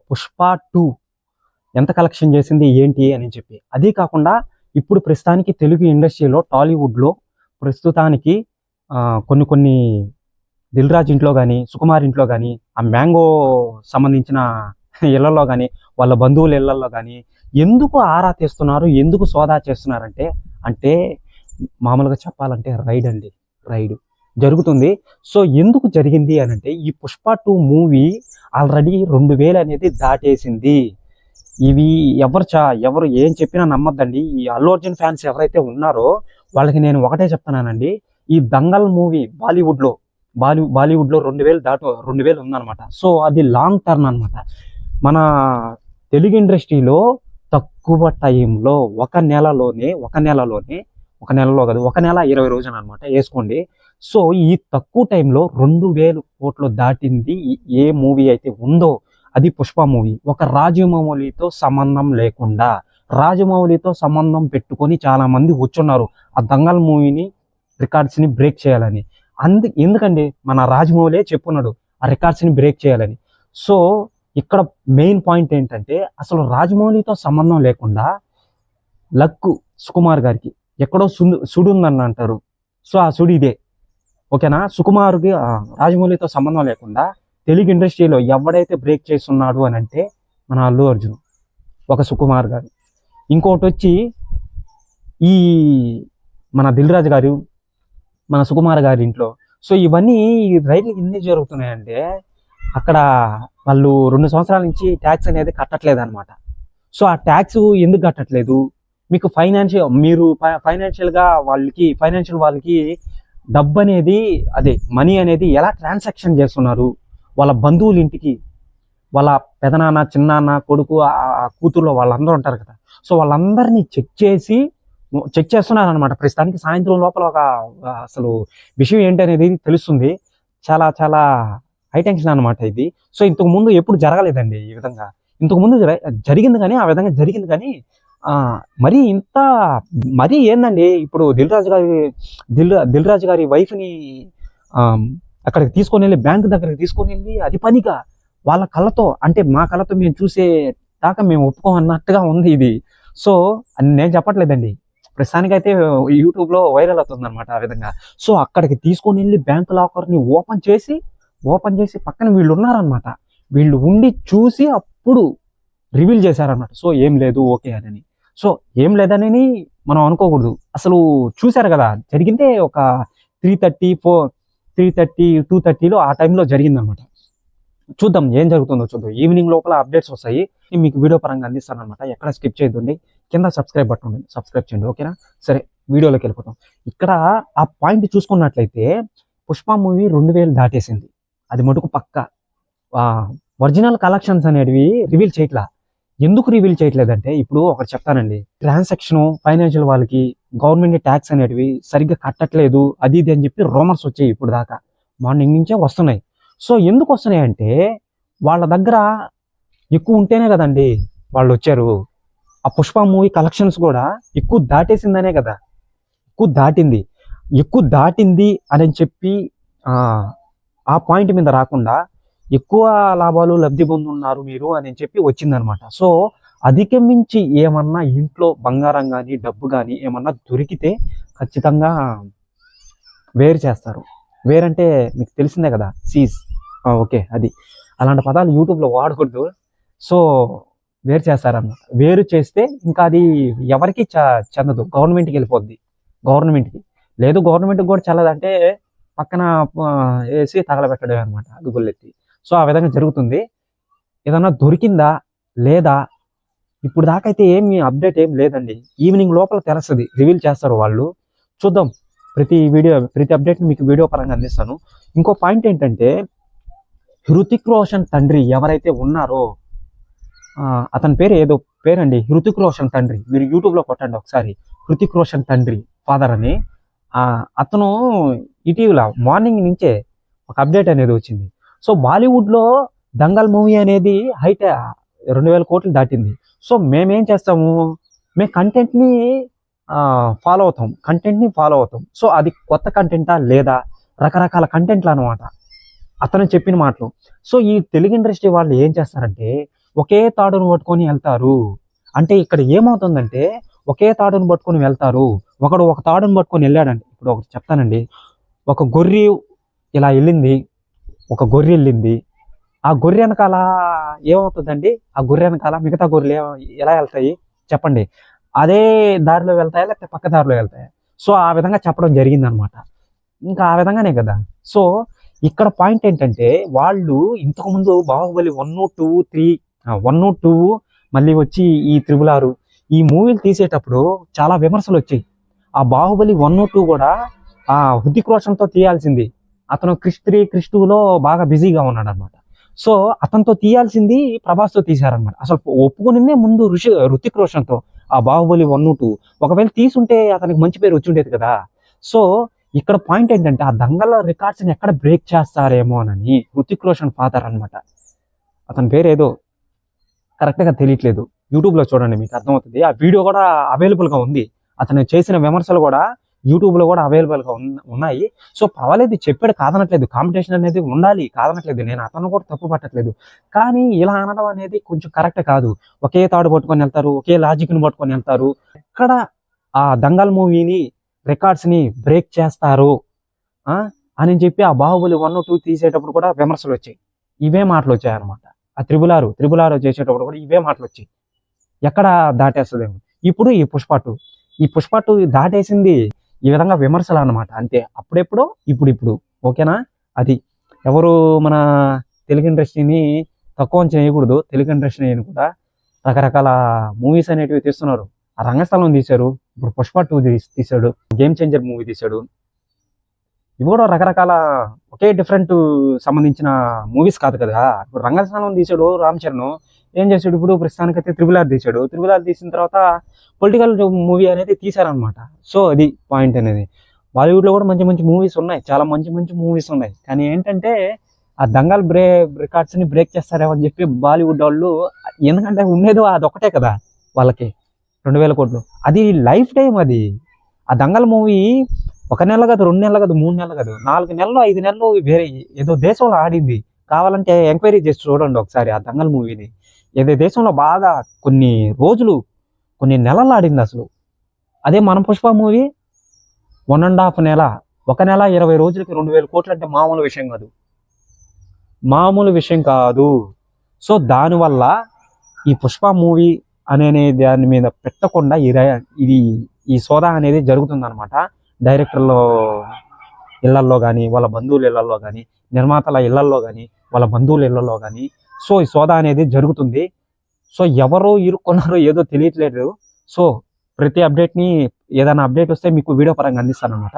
పుష్ప 2 ఎంత కలెక్షన్ చేసింది ఏంటి అని చెప్పి. అదే కాకుండా ఇప్పుడు ప్రస్తుతానికి తెలుగు ఇండస్ట్రీలో టాలీవుడ్లో ప్రస్తుతానికి కొన్ని కొన్ని దిల్ రాజు ఇంట్లో కానీ, సుకుమార్ ఇంట్లో కానీ, ఆ మ్యాంగో సంబంధించిన ఇళ్లలో కానీ, వాళ్ళ బంధువుల ఇళ్లలో కానీ ఎందుకు ఆరా తీస్తున్నారు, ఎందుకు సోదా చేస్తున్నారంటే అంటే మామూలుగా చెప్పాలంటే రైడ్ అండి, రైడ్ జరుగుతుంది. సో ఎందుకు జరిగింది అని అంటే ఈ పుష్ప 2 మూవీ ఆల్రెడీ 2000 అనేది దాటేసింది. ఇవి ఎవరు ఏం చెప్పినా నమ్మద్దండి. ఈ అల్లు అర్జున్ ఫ్యాన్స్ ఎవరైతే ఉన్నారో వాళ్ళకి నేను ఒకటే చెప్తున్నానండి, ఈ దంగల్ మూవీ బాలీవుడ్లో 2000 ఉందన్నమాట. సో అది లాంగ్ టర్న్ అనమాట. మన తెలుగు ఇండస్ట్రీలో తక్కువ టైంలో ఒక నెలలో కాదు, 1 నెల 20 రోజులు అనమాట వేసుకోండి. సో ఈ తక్కువ టైంలో 2000 కోట్లు దాటింది ఏ మూవీ అయితే ఉందో అది పుష్ప మూవీ. ఒక రాజమౌళితో సంబంధం పెట్టుకొని చాలా మంది వచ్చున్నారు ఆ దంగల్ మూవీని రికార్డ్స్ని బ్రేక్ చేయాలని. ఎందుకండి మన రాజమౌళి చెప్పున్నాడు ఆ రికార్డ్స్ని బ్రేక్ చేయాలని. సో ఇక్కడ మెయిన్ పాయింట్ ఏంటంటే అసలు రాజమౌళితో సంబంధం లేకుండా లక్కు సుకుమార్ గారికి ఎక్కడో సుడి ఉందని అంటారు. సో ఆ సుడి ఇదే, ఓకేనా. సుకుమార్కి రాజమౌళితో సంబంధం లేకుండా తెలుగు ఇండస్ట్రీలో ఎవడైతే బ్రేక్ చేస్తున్నాడు అని అంటే మన అల్లు అర్జున్, ఒక సుకుమార్ గారు, ఇంకోటి వచ్చి ఈ మన దిల్ రాజు గారు, మన సుకుమార్ గారి ఇంట్లో. సో ఇవన్నీ రైడ్లు ఎందుకు జరుగుతున్నాయంటే అక్కడ వాళ్ళు 2 సంవత్సరాల నుంచి ట్యాక్స్ అనేది కట్టట్లేదు అనమాట. సో ఆ ట్యాక్స్ ఎందుకు కట్టట్లేదు, మీకు ఫైనాన్షియల్ వాళ్ళకి డబ్బు అనేది, అదే మనీ అనేది ఎలా ట్రాన్సాక్షన్ చేస్తున్నారు వాళ్ళ బంధువుల ఇంటికి, వాళ్ళ పెదనాన్న, చిన్నాన్న, కొడుకు, కూతుర్లో వాళ్ళందరూ ఉంటారు కదా. సో వాళ్ళందరినీ చెక్ చేస్తున్నారు అనమాట. ప్రస్తుతానికి సాయంత్రం లోపల అసలు విషయం ఏంటి అనేది తెలుస్తుంది. చాలా చాలా హై టెన్షన్ అనమాట ఇది. సో ఇంతకు ముందు ఎప్పుడు జరగలేదండి ఈ విధంగా. ఇంతకు ముందు జరిగింది కానీ ఆ విధంగా జరిగింది కానీ మరీ ఏందండి, ఇప్పుడు దిల్ రాజు గారి వైఫ్ని అక్కడికి తీసుకొని వెళ్ళి, బ్యాంక్ దగ్గరికి తీసుకొని వెళ్ళి, అది పనిగా వాళ్ళ కళ్ళతో, అంటే మా కళ్ళతో మేము చూసే దాకా మేము ఒప్పుకోమన్నట్టుగా ఉంది ఇది. సో నేను చెప్పట్లేదండి, ప్రస్తుతానికైతే యూట్యూబ్లో వైరల్ అవుతుంది అనమాట ఆ విధంగా. సో అక్కడికి తీసుకొని వెళ్ళి బ్యాంక్ లాకర్ని ఓపెన్ చేసి పక్కన వీళ్ళు ఉన్నారనమాట. వీళ్ళు ఉండి చూసి అప్పుడు రివీల్ చేశారనమాట. సో ఏం లేదు, ఓకే అని. సో ఏం లేదని మనం అనుకోకూడదు. అసలు చూశారు కదా, జరిగిందే ఒక 2:30లో ఆ టైంలో జరిగిందనమాట. చూద్దాం ఏం జరుగుతుందో చూద్దాం. ఈవినింగ్ లోపల అప్డేట్స్ వస్తాయి, మీకు వీడియో పరంగా అందిస్తాను అనమాట. ఎక్కడ స్కిప్ చేయొద్దండి, కింద సబ్స్క్రైబ్ బటన్ ఉంది, సబ్స్క్రైబ్ చేయండి, ఓకేనా. సరే వీడియోలోకి వెళ్ళిపోతాం. ఇక్కడ ఆ పాయింట్ చూసుకున్నట్లయితే పుష్ప మూవీ 2000 దాటేసింది, అది మటుకు పక్క. ఒరిజినల్ కలెక్షన్స్ అనేవి రివీల్ చేయట్లా. ఎందుకు రివీల్ చేయట్లేదంటే ఇప్పుడు ఒకటి చెప్తానండి, ట్రాన్సాక్షన్ ఫైనాన్షియల్ వాళ్ళకి గవర్నమెంట్ ట్యాక్స్ అనేటివి సరిగ్గా కట్టట్లేదు, అది ఇది అని చెప్పి రూమర్స్ వచ్చాయి ఇప్పుడు దాకా, మార్నింగ్ నుంచే వస్తున్నాయి. సో ఎందుకు వస్తున్నాయి అంటే వాళ్ళ దగ్గర ఎక్కువ ఉంటేనే కదండి వాళ్ళు వచ్చారు. ఆ పుష్ప మూవీ కలెక్షన్స్ కూడా ఎక్కువ దాటేసిందనే కదా, ఎక్కువ దాటింది అని చెప్పి ఆ పాయింట్ మీద రాకుండా ఎక్కువ లాభాలు లబ్ధి పొందున్నారు మీరు అని చెప్పి వచ్చిందనమాట. సో అధిగమించి ఏమన్నా ఇంట్లో బంగారం కానీ డబ్బు కానీ ఏమన్నా దొరికితే ఖచ్చితంగా వేరు చేస్తారు. వేరంటే మీకు తెలిసిందే కదా, సీజ్, ఓకే, అది అలాంటి పదాలు యూట్యూబ్లో వాడకూడదు. సో వేరు చేస్తారన్నమాట. వేరు చేస్తే ఇంకా అది ఎవరికి చెందదు, గవర్నమెంట్కి వెళ్ళిపోద్ది. లేదు గవర్నమెంట్కి కూడా చెల్లదంటే పక్కన వేసి తగలబెట్టడం అనమాట, అదుగులెత్తి. సో ఆ విధంగా జరుగుతుంది. ఏదన్నా దొరికిందా లేదా ఇప్పుడు దాకైతే ఏమి అప్డేట్ ఏం లేదండి. ఈవినింగ్ లోపల తెలుస్తుంది, రివీల్ చేస్తారు వాళ్ళు. చూద్దాం, ప్రతి అప్డేట్ని మీకు వీడియో పరంగా అందిస్తాను. ఇంకో పాయింట్ ఏంటంటే హృతిక్ రోషన్ తండ్రి ఎవరైతే ఉన్నారో, అతని పేరండి హృతిక్ రోషన్ తండ్రి. మీరు యూట్యూబ్లో కొట్టండి ఒకసారి, హృతిక్ రోషన్ తండ్రి ఫాదర్ అని. అతను ఇటీవల మార్నింగ్ నుంచే ఒక అప్డేట్ అనేది వచ్చింది. సో బాలీవుడ్లో దంగల్ మూవీ అనేది 2000 కోట్లు దాటింది. సో మేమేం చేస్తాము, మేము కంటెంట్ని ఫాలో అవుతాం. సో అది కొత్త కంటెంటా లేదా రకరకాల కంటెంట్లు అనమాట. అతను చెప్పిన మాటలు. సో ఈ తెలుగు ఇండస్ట్రీ వాళ్ళు ఏం చేస్తారంటే ఒకే తాడును పట్టుకొని వెళ్తారు. అంటే ఇక్కడ ఏమవుతుందంటే ఒకే తాడును పట్టుకొని వెళ్తారు. ఒకడు ఒక తాడును పట్టుకొని వెళ్ళాడండి. ఇప్పుడు ఒకటి చెప్తానండి. ఒక గొర్రె ఇలా వెళ్ళింది. ఒక గొర్రె వెళ్ళింది. ఆ గొర్రె వెనకాల ఏమవుతుందండి? ఆ గొర్రె వెనకాల మిగతా గొర్రెలు ఎలా వెళ్తాయి చెప్పండి? అదే దారిలో వెళ్తాయా? లేకపోతే పక్క దారిలో వెళ్తాయా? సో ఆ విధంగా చెప్పడం జరిగిందనమాట. ఇంకా ఆ విధంగానే కదా. సో ఇక్కడ పాయింట్ ఏంటంటే వాళ్ళు ఇంతకుముందు బాహుబలి 1, 2, 3 1, 2 మళ్ళీ వచ్చి ఈ 666 ఈ మూవీలు తీసేటప్పుడు చాలా విమర్శలు వచ్చాయి. ఆ బాహుబలి 1, 2 కూడా ఆ హృతిక్ రోషన్తో తీయాల్సింది. అతను క్రిష్ 3, క్రిష్ 2లో బాగా బిజీగా ఉన్నాడు అనమాట. సో అతనితో తీయాల్సింది ప్రభాస్తో తీశారనమాట. అసలు ఒప్పుకునిందే ముందు హృతిక్ రోషన్తో ఆ బాహుబలి 1, 2 ఒకవేళ తీసుంటే అతనికి మంచి పేరు వచ్చి ఉండేది కదా. సో ఇక్కడ పాయింట్ ఏంటంటే ఆ దంగల్ రికార్డ్స్ని ఎక్కడ బ్రేక్ చేస్తారేమో అని హృతిక్ రోషన్ ఫాదర్ అనమాట. అతని పేరు ఏదో కరెక్ట్గా తెలియట్లేదు. యూట్యూబ్లో చూడండి మీకు అర్థమవుతుంది. ఆ వీడియో కూడా అవైలబుల్గా ఉంది. అతను చేసిన విమర్శలు కూడా యూట్యూబ్లో కూడా అవైలబుల్గా ఉన్నాయి. సో పర్వాలేదు, చెప్పాడు, కాదనట్లేదు. కాంపిటీషన్ అనేది ఉండాలి, కాదనట్లేదు. నేను అతను కూడా తప్పు పట్టట్లేదు. కానీ ఇలా అనడం అనేది కొంచెం కరెక్ట్ కాదు. ఒకే తాడు పట్టుకొని వెళ్తారు, ఒకే లాజిక్ని పట్టుకొని వెళ్తారు. ఎక్కడ ఆ దంగల్ మూవీని రికార్డ్స్ని బ్రేక్ చేస్తారు అని చెప్పి ఆ బాహుబలి 1, 2 తీసేటప్పుడు కూడా విమర్శలు వచ్చాయి. ఇవే మాటలు వచ్చాయి అనమాట. ఆ త్రిబుల్ ఆరు చేసేటప్పుడు కూడా ఇవే మాటలు వచ్చాయి. ఎక్కడ దాటేస్తుందేమో. ఇప్పుడు ఈ పుష్ప 2 దాటేసింది ఈ విధంగా విమర్శలు అనమాట. అంతే. అప్పుడెప్పుడు ఇప్పుడు ఓకేనా. అది ఎవరు మన తెలుగు ఇండస్ట్రీని తక్కువ అంచనా వేయకూడదు. తెలుగు ఇండస్ట్రీని కూడా రకరకాల మూవీస్ అనేటివి తీస్తున్నారు. ఆ రంగస్థలం తీశారు, ఇప్పుడు పుష్ప 2 తీశాడు, గేమ్ చేంజర్ మూవీ తీశాడు. ఇవి కూడా రకరకాల ఒకే డిఫరెంట్ సంబంధించిన మూవీస్ కాదు కదా. ఇప్పుడు రంగస్థలం తీశాడు రామ్ చరణ్, ఏం చేశాడు ఇప్పుడు ప్రస్తుతానికైతే త్రిబుల్ ఆర్ తీసిన తర్వాత పొలిటికల్ మూవీ అనేది తీశారనమాట. సో అది పాయింట్ అనేది. బాలీవుడ్లో కూడా మంచి మంచి మూవీస్ ఉన్నాయి, చాలా మంచి మంచి మూవీస్ ఉన్నాయి. కానీ ఏంటంటే ఆ దంగల్ రికార్డ్స్ని బ్రేక్ చేస్తారేమో అని చెప్పి బాలీవుడ్ వాళ్ళు, ఎందుకంటే ఉండేది అదొకటే కదా వాళ్ళకి 2000 కోట్లు. అది లైఫ్ టైం. అది ఆ దంగల్ మూవీ 1 నెల కాదు, 2 నెలలు కాదు, 3 నెలలు కాదు, 4 నెలలు 5 నెలలు వేరే ఏదో దేశంలో ఆడింది. కావాలంటే ఎంక్వైరీ చేసి చూడండి ఒకసారి ఆ దంగల్ మూవీని. ఏదో దేశంలో బాగా కొన్ని రోజులు, కొన్ని నెలలు ఆడింది అసలు. అదే మన పుష్ప మూవీ 1.5 నెల, 1 నెల 20 రోజులకి 2000 కోట్లు అంటే మామూలు విషయం కాదు. సో దానివల్ల ఈ పుష్ప మూవీ అనే దాని మీద పెట్టకుండా ఈ సోదా అనేది జరుగుతుందన్నమాట. డైరెక్టర్ల ఇళ్లల్లో కానీ, వాళ్ళ బంధువుల ఇళ్లలో కానీ, నిర్మాతల ఇళ్లల్లో కానీ, వాళ్ళ బంధువుల ఇళ్లలో కానీ. సో ఈ సోదా అనేది జరుగుతుంది. సో ఎవరో ఇరుక్కున్నారో ఏదో తెలియట్లేదు. సో ప్రతి అప్డేట్ని, ఏదైనా అప్డేట్ వస్తే మీకు వీడియో పరంగా అందిస్తాను అనమాట.